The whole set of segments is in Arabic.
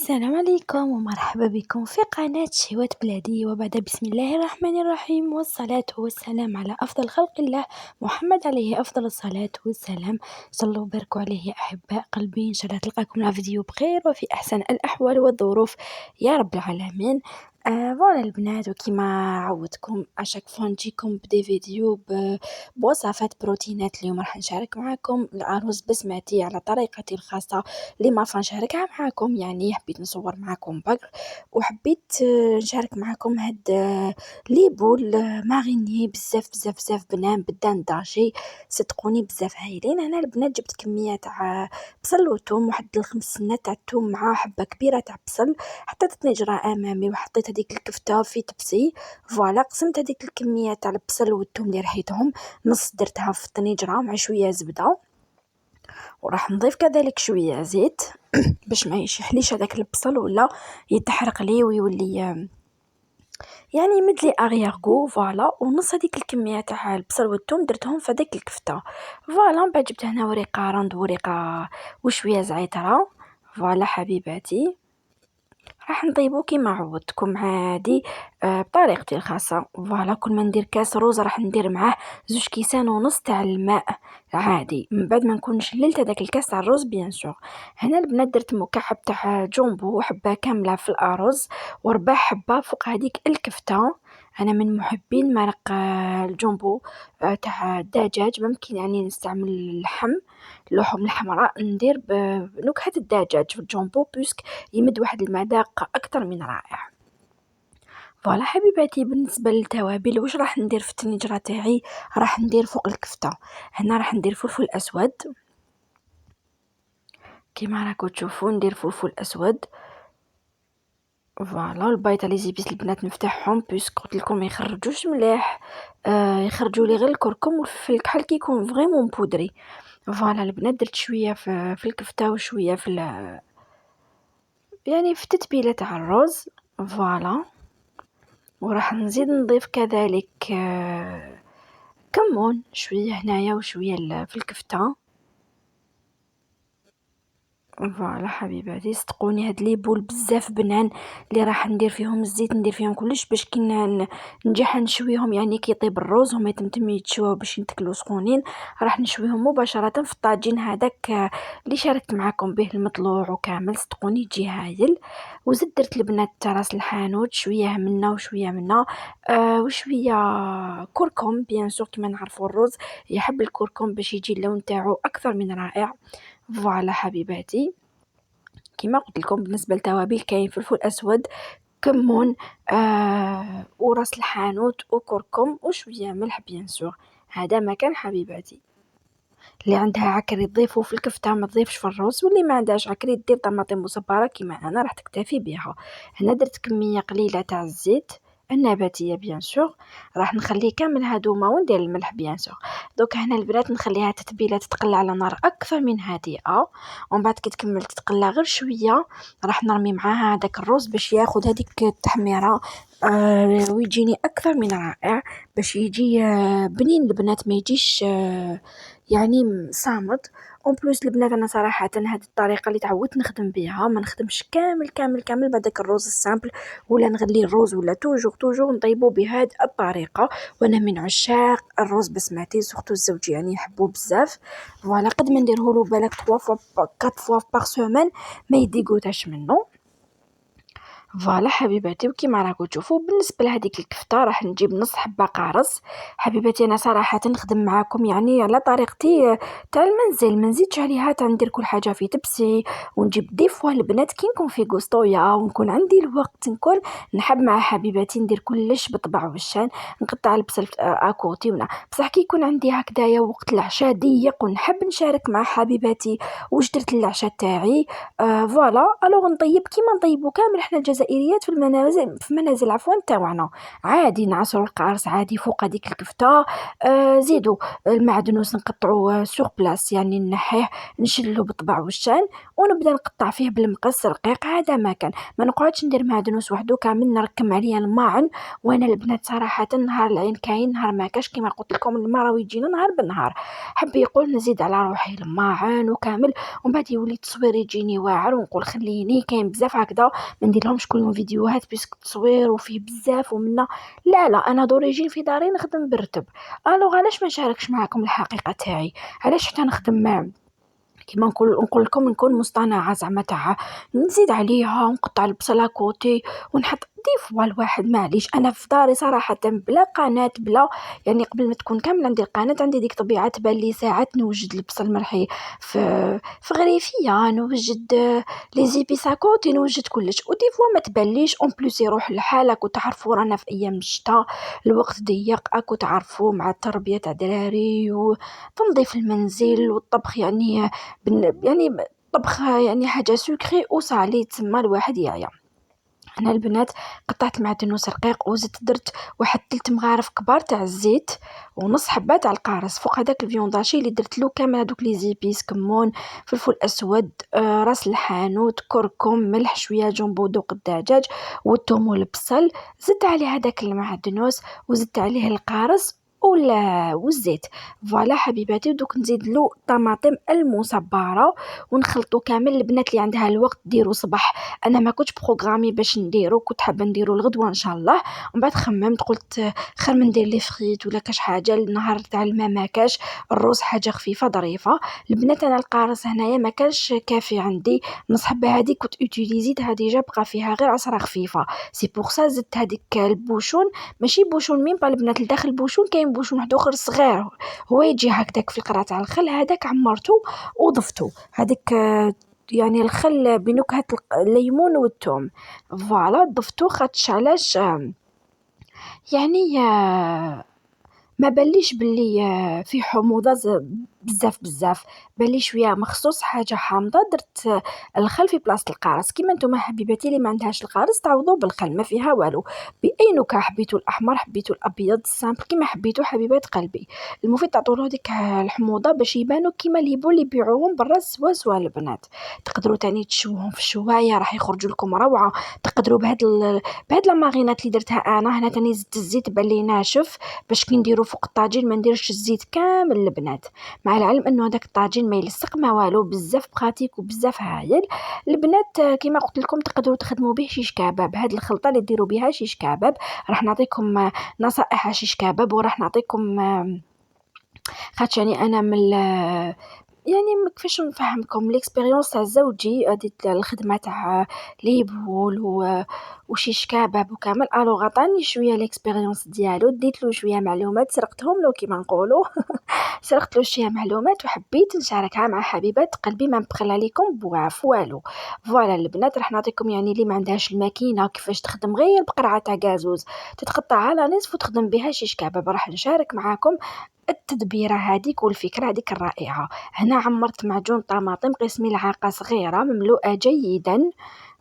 السلام عليكم ومرحبا بكم في قناة شهوات بلادي. وبعد بسم الله الرحمن الرحيم والصلاة والسلام على أفضل خلق الله محمد عليه أفضل الصلاة والسلام. صلوا وباركوا عليه يا أحباء قلبي. إن شاء الله تلقاكم لا فيديو بخير وفي أحسن الأحوال والظروف يا رب العالمين. فوالا البنات، وكما عودتكم اشاك فوا نجيكم بدي فيديو بوصفات بروتينات. اليوم راح نشارك معكم الأرز بسمتي على طريقتي الخاصة اللي ما نشاركها معكم. يعني حبيت نصور معكم بكر وحبيت نشارك معكم هاد لي بول ماغيني بزاف بزاف بزاف بنان بدان داجي. صدقوني بزاف هايلين. انا البنات جبت كميه تاع بصل وثوم، واحد الخمس سنات تاع الثوم مع حبه كبيره تاع بصل. حطيت طنجره امامي وحطيت هذيك الكفته في تبسي. فوالا قسمت هذيك الكميه تاع البصل والثوم اللي رحيتهم، نص درتها في الطنجره مع شويه زبده، وراح نضيف كذلك شويه زيت باش ما يشحليش هذاك البصل ولا يتحرق لي ويولي يعني يمد لي اغيارغو. فوالا ونص هذيك الكميه تاع البصل والثوم درتهم في هذيك الكفته. فوالا من بعد جبت هنا وريقه راند وريقه وشويه زعتره. فوالا حبيباتي راح نطيبو كيما عودتكم عادي بطريقتي الخاصه. فوالا كل ما ندير كاس روز راح ندير معاه 2 كيسان ونص تاع الماء عادي، من بعد ما نكون شللت هذاك الكاس تاع الرز بيان سور. هنا البنات درت مكعب تاع جombo حبه كامله في الارز وربع حبه فوق هذيك الكفته. انا من محبين مرق الجombo تاع الدجاج. ممكن يعني نستعمل اللحم الحمراء، ندير بنكهه الدجاج في الجombo بيسك يمد واحد المذاق اكثر من رائع. فوالا حبيباتي بالنسبه للتوابل واش راح ندير في الطنجره تاعي، راح ندير فوق الكفته هنا راح ندير فلفل اسود كيما راكم تشوفوا، ندير فلفل اسود. فوالا البيضه لي زيبيس البنات نفتحهم بيسك قلت لكم ما يخرجوش مليح، يخرجوا لي غير الكركم والفلفل الكحل كيكون فريمون بودري. فوالا البنات درت شويه في الكفته وشويه يعني في التتبيله تاع الرز. فوالا وراح نزيد نضيف كذلك كمون شويه هنايا وشويه في الكفته. فوالا حبيباتي صدقوني هاد لي بول بزاف بنان اللي راح ندير فيهم الزيت، ندير فيهم كلش باش كي نجي نشويهم يعني كي يطيب الروز هما يتمتم يتشواو باش ينتكلوا سخونين. راح نشويهم مباشره في الطاجين هذاك اللي شاركت معكم به المطلوع وكامل. صدقوني يجي هايل. وزدت درت البنات راس الحانوت شويه منا وشويه منا وشويه كركم بيان سور كما نعرفوا الرز يحب الكركم باش يجي اللون تاعو اكثر من رائع. فوالا حبيباتي كما قلت لكم بالنسبه للتوابل كاين فلفل اسود، كمون وراس الحانوت وكركم وشويه ملح بيان سور. هذا ما كان حبيباتي. اللي عندها عكري تضيفه في الكفته ما تضيفش في الرز، واللي ما عندهاش عكري دير طماطم مصبره كيما انا راح تكتفي بها. هنا درت كميه قليله تاع الزيت النباتيه بيان سور، راح نخليه كامل هادوما وندير الملح بيان سور. دوك هنا البنات نخليها تتبيله تتقلى على نار اكثر من هادئه، ومن بعد كي تكمل تتقلى غير شويه راح نرمي معاها هذاك الرز باش ياخذ هذيك التحميره ويجيني اكثر من رائع باش يجي بنين البنات ما يجيش يعني صامت. اون بلوس البنات انا صراحه هذه الطريقه اللي تعودت نخدم بها، ما نخدمش كامل كامل كامل بهذاك الروز السامبل ولا نغلي الروز ولا توجور نطيبو بهذه الطريقه. وانا من عشاق الروز بسمتي سورتو الزوج يعني يحبوه بزاف. فوالا قد ما نديره له بالك 3 فوا 4 فوا باغ سيمين ما يديغوتاش منه. فوالا حبيباتي وكيما راكم تشوفوا بالنسبه لهذيك الكفته راح نجيب نص حبه قارص. حبيباتي انا صراحه نخدم معاكم يعني على طريقتي تاع المنزل، ما نزيدش عليها ندير كل حاجه في تبسي. ونجيب دي فوا البنات كي نكون في غوستويا ونكون عندي الوقت نكون نحب مع حبيباتي ندير كلش بالطبع والشان. نقطع البصل اكوتي ولا بصح كي يكون عندي هكذايا وقت العشاء ضيق ونحب نشارك مع حبيباتي واش درت للعشاء تاعي. فوالا الوغ نطيب كيما نطيبو كامل حنا الجزائريين الجزائريات في المنازل عفوا تاوعنا عادي نعصروا القارص عادي فوق هذيك الكفتة. زيدوا المعدنوس نقطعوه سوغ بلاص، يعني نحيه نشلو بالطبع والشان ونبدا نقطع فيه بالمقص رقيق. هذا ما كان، ما نقعدش ندير معدنوس وحده كامل نركم عليه الماعن. وانا البنات صراحه نهار العين كاين نهار ما كاش، كيما قلت لكم الماء راه يجينا نهار بالنهار. حب يقول نزيد على روحي الماعن وكامل، ومن بعد يولي التصوير يجيني واعر ونقول خليني كاين بزاف هكذا ما ندير لهمش كلهم فيديوهات بيسك تصوير وفيه بزاف ومنا. لا انا دوريجين في داري نخدم برتب. الوغ علاش ما نشاركش معكم الحقيقه تاعي؟ علاش حتى نخدم كيما نقول لكم نكون مصطنعه زعما تاع نزيد عليها ونقطع البصله كوتي ونحط دي فوا الواحد. معليش انا في داري صراحه بلا قناه بلا، يعني قبل ما تكون كامله عندي القناه عندي ديك طبيعه تبان لي ساعات نوجد البصل مرحي في غريفيه، نوجد لي زيبيس كوتي، نوجد كلش ودي فوا ما تبانليش اون بليس يروح لحالك. وتعرفوا رانا في ايام الشتاء الوقت ضيق اكو تعرفوا مع التربيه تاع دراري وتنظيف المنزل والطبخ، يعني طبخ يعني حاجة سكري وصالي تسمى الواحد يعيا. أنا البنات قطعت معدنوس رقيق وزدت درت واحد 3 مغارف كبار تاع الزيت ونص حبة تاع القارص فوق هذاك الفيونداشي اللي درت له كامل هذوك لي زيبيس كمون فلفل أسود راس الحانوت كركم ملح شوية جنبو دوق الدجاج والثوم والبصل. زدت عليه هذاك المعدنوس وزدت عليه القارص ولا والزيت. فوالا حبيباتي، ودوك نزيد له طماطم المصبره ونخلطو كامل. البنات اللي عندها الوقت ديرو صباح، انا ما كنتش بروغرامي باش نديرو، كنت حابه نديرو الغدوه ان شاء الله. ومن بعد خممت قلت خير من ندير لي فريت ولا كاش حاجه النهار تاع الماء ما كاش، الروز حاجه خفيفه ظريفه. البنات انا القارص هنايا ما كانش كافي عندي، نص حبه هذه كنت اوتيليزيتها ديجا بقى فيها غير عصره خفيفه، سي بور سا زدت هذيك البوشون. ماشي بوشون ميم با البنات لداخل البوشون كاين بوشون واحد اخر صغير هو يجي هكذاك في القرعه تاع الخل، هذاك عمرته وضفته هذيك يعني الخل بنكهه الليمون والثوم. فوالا ضفتو خاطش علاش يعني ما بليش باللي فيه حموضه بزاف بالي شويه مخصوص حاجه حامضه. درت الخل في بلاصه القارص. كيما نتوما حبيباتي اللي ما عندهاش القارص تعوضوا بالخل ما فيها والو، باي نكهه حبيتوا الاحمر حبيتوا الابيض السامبل كيما حبيتوا حبيبات قلبي. المفيد تعطوا له ديك الحموضه باش يبانوا كيما اليبول اللي يبيعوهم برا سوا البنات. تقدروا تاني تشوهم في الشوايه راح يخرجوا لكم روعه. تقدروا بهاد الماغينات اللي درتها انا هنا تاني زدت الزيت باللي ناشف باش كي نديرو فوق الطاجين ما نديرش الزيت كامل البنات، مع العلم انه هذاك الطاجين ما يلصق ما والو، بزاف براتيك وبزاف هايل. البنات كيما قلت لكم تقدروا تخدموا به شيش كباب. هاد الخلطه اللي ديروا بها شيش كباب راح نعطيكم نصائح شيش كباب، وراح نعطيكم خاطش يعني انا من يعني كيفاش نفهمكم ليكسبيريونس تاع زوجي ديت الخدمه تاع ليبول وشيش كباب وكامل. الو عطاني شويه ليكسبيريونس ديالو، ديت له شويه معلومات سرقتهم له كيما نقولوا سرقت له شويه معلومات وحبيت نشاركها مع حبيبات قلبي، ما نبخل عليكم بواف والو. فوالا البنات راح نعطيكم يعني اللي ما عندهاش الماكينه كيفاش تخدم غير بقرعه تاع غازوز تتقطع على نصف وتخدم بها شيش كباب. راح نشارك معاكم التدبيره هذيك والفكره هذيك الرائعه. هنا عمرت معجون طماطم قسم ملعقه صغيره مملوءه جيدا.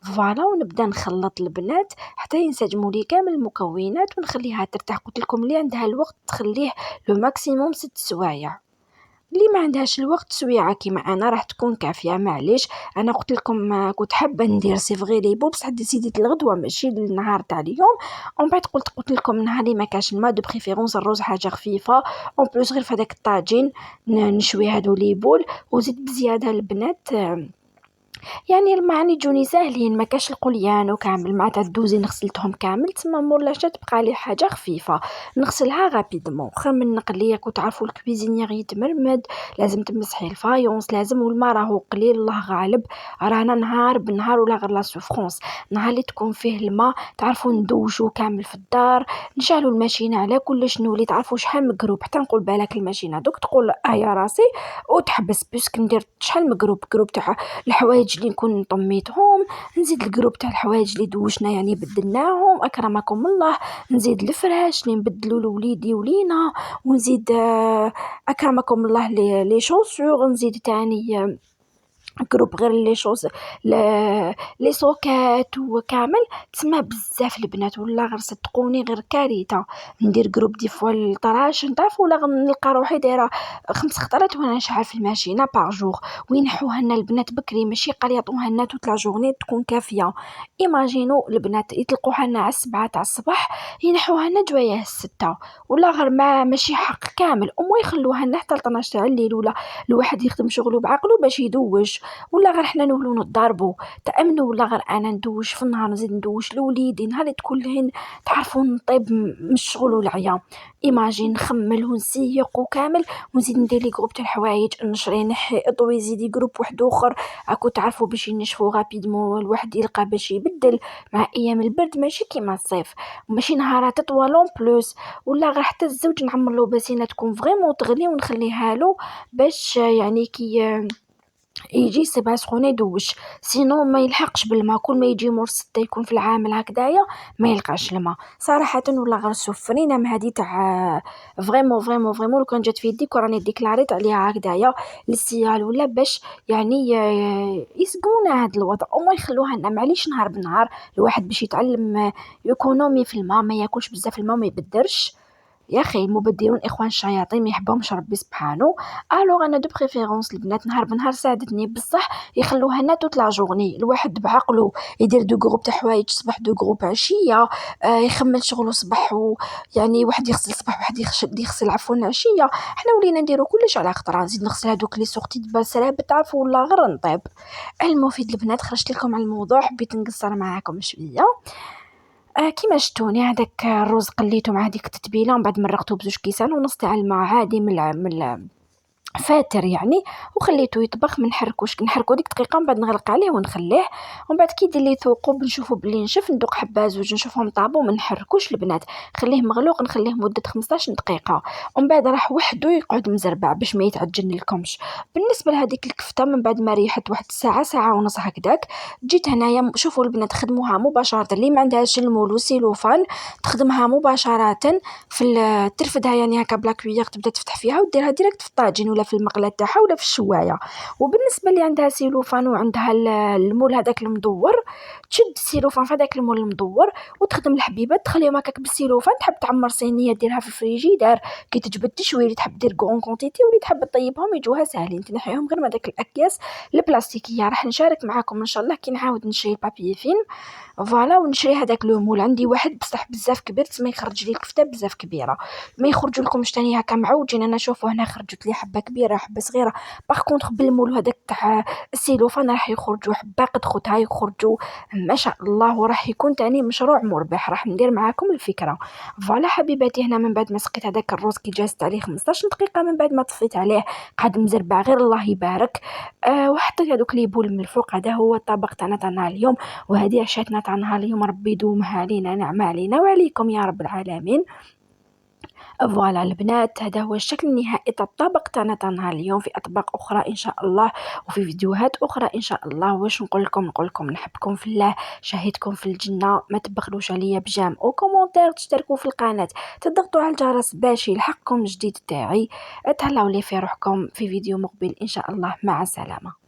فوالا ونبدا نخلط البنات حتى ينسجموا لي كامل المكونات ونخليها ترتاح. قلت لكم اللي عندها الوقت تخليه لو ماكسيموم 6 سوايع، اللي ما عندهاش الوقت سويعه كيما انا راح تكون كافيه. معليش انا قلت لكم كنت حابه ندير سي فغي لي بوبس حد سيديت الغدوه ماشي النهار تاع اليوم. ومن بعد قلت لكم نهار اللي ما كاش الماء دو بريفيرونس الروز حاجه خفيفه اون بلوس غير في هذاك الطاجين نشوي هادو لي بول وزيد بزياده البنات يعني المعني يجوني ساهلين ما كاش القليان وكامل مع تاع الدوزين غسلتهم كامل تما مورلاش تبقى لي حاجه خفيفه نغسلها غابيدمون خير من نقليه. كنت تعرفوا الكويزينيير يتمرمد لازم تمسحي الفايونس لازم، والما راهو قليل الله غالب رانا نهار بالنهار ولا غير لا سوفرونس. نهار اللي تكون فيه الماء تعرفوا ندوشو كامل في الدار نشعلوا الماشينه على كلش نولي تعرفوا شحال مقروب حتى نقول بالك الماشينه دوك تقول يا راسي وتحبس بيسك ندير شحال مقروب تاع الحوايج اللي نكون طميتهم نزيد الجروب تاع الحوايج اللي دوشنا يعني بدلناهم اكرمكم الله، نزيد الفراش اللي نبدلوا لوليدي ولينا، ونزيد اكرمكم الله لي شونسور، نزيد تاني جروب غير لي شوز لي سوكات وكامل، تسمى بزاف البنات. ولا غير صدقوني غير كارثه. ندير جروب دي فوا الطراش نطرف، ولا نلقى روحي دايره 5 خطرات وانا نشعل في الماشينه باغ جوغ. وينحوها لنا البنات بكري، ماشي قريطوها لنا توت لا جورني تكون كافيه. ايماجينو البنات يطلقوها لنا على 7 تاع الصباح، ينحوها لنا جوايه 6. ولا غير ما ماشي حق كامل، يخلوها لنا حتى ل 12 تاع الليل. ولا الواحد يخدم شغله بعقله باش يدوش. ولا غير حنا نولو نضربو تأمنوا. ولا غير انا ندوش في النهار، نزيد ندوش لوليدي، نهار اللي تكون لهن تعرفوا نطيب من الشغل والعيا. ايماجين نخمل ونسيق وكامل، ونزيد ندير لي جروب تاع الحوايج، نشري نحي اضوي زيدي جروب واحد اخر. اكو تعرفوا باش ينشفوا غابيدمون، الواحد يلقى باش يبدل مع ايام البرد، ماشي كيما الصيف، ماشي نهارات طوالون بلوس. ولا غير حتى الزوج نعمر له باسينه تكون فريمون تغلي ونخليها له باش يعني كي يجي 7 سخونة يدوش. سينو ما يلحقش بالما، كل ما يجي مور 6 يكون في العامل هكذايا ما يلقاش الماء صراحة. ولا غير سفرينا من هذه تاع فريمون فريمون فريمون، لو كان جات في يديك وراني ديكلاريت عليها هكذايا للسيال، ولا باش يعني يسقونا هاد الوضع، وما يخلوها لنا معليش نهار بنهار الواحد باش يتعلم يكونومي في الماء، ما ياكلش بزاف الماء، ما يبدرش. يا اخي المبذرون اخوان الشياطين، ما يحبهمش ربي سبحانه. الوغ انا دو بريفيرونس البنات نهار بنهار ساعدتني بصح، يخلوها لنا توت لا جورني. الواحد بعقله يدير دو جروب تاع حوايج صباح، دو جروب عشيه. يخمل شغله صباح، يعني واحد يغسل صباح، واحد يغسل عفوا عشيه. حنا ولينا نديرو كلش على خطره، نزيد نغسل هذوك لي سورتي دو باسراب تعرفوا، ولا غير نطيب. المفيد البنات خرجت لكم على الموضوع، حبيت نقصر معاكم شويه. كيما شتوني هذاك الرز قليته مع هذيك التتبيله، ومن بعد مرقته بزوج كيسان ونص تاع الماء عادي من فاتر يعني، وخليته يطبخ. من نحركو ديك دقيقه، من بعد نغلق عليه ونخليه. ومن بعد كي يدير لي ثقوب نشوفو بلي نشف، ندوق حبه زوج نشوفهم طابو، ما نحركوش البنات، خليه مغلوق، نخليه مده 15 دقيقه. ومن بعد راح وحده يقعد مزربع باش ما يتعجن لكمش. بالنسبه لهذيك الكفته، من بعد ما ريحت واحد ساعه ساعه ونص هكذاك، جيت هنايا. شوفوا البنات خدموها مباشره، اللي ما عندهاش المول وسيلوفان تخدمها مباشره ترفدها يعني هكا بلا كويير، تبدا تفتح فيها وديرها ديريكت في الطاجين ولا في المقله تاعها ولا في الشوايه. وبالنسبه اللي عندها سيلوفان وعندها المول هذاك المدور، تشد السيلوفان في هذاك المول المدور وتخدم الحبيبات، تخليهم هكاك بالسيلوفان. تحب تعمر صينيه ديرها في الفريجيدار، كي تجبد تشوي، اللي تحب دير كون كونتيتي، واللي تحب تطيبهم يجوها ساهلين، تنحيهم غير من داك الاكياس البلاستيكيه. راح نشارك معكم ان شاء الله كي نعاود نشري البابي فيلم، فوالا، ونشري هذاك لو مول. عندي واحد بصح بزاف كبير، تسمى يخرج لي الكفته بزاف كبيره، ما يخرجوا لكمش تاني هكا معوجين. انا شوفوا هنا خرجت لي حبه كبيره حبه صغيره. باغ كونطخ بالمول هذاك تاع السيلوفان راح يخرجوا حبه قد خوتها، يخرجوا ما شاء الله، وراح يكون تاني مشروع مربح. راح ندير معاكم الفكره. فوالا حبيباتي، هنا من بعد ما سقيت هذاك الروز كي جازت عليه 15 دقيقه، من بعد ما طفيت عليه قعد مزربع غير الله يبارك. وحطيت هذوك لي بول من الفوق. هذا هو الطبق تاعنا تاع نهار اليوم، وهذه عشاتنا تاع نهار اليوم. ربي يدومها علينا نعمة علينا وعليكم يا رب العالمين. فوالا البنات، هذا هو الشكل النهائي تاع الطبق تاعنا تاع نهار اليوم، في اطباق اخرى ان شاء الله وفي فيديوهات اخرى ان شاء الله. واش نقول لكم نحبكم في الله، شاهدكم في الجنه. ما تبخلوش عليا بجام او كومونتير، تشتركوا في القناه، تضغطوا على الجرس باش يلحقكم الجديد تاعي. تهلاو لي في روحكم في فيديو مقبل ان شاء الله. مع السلامه.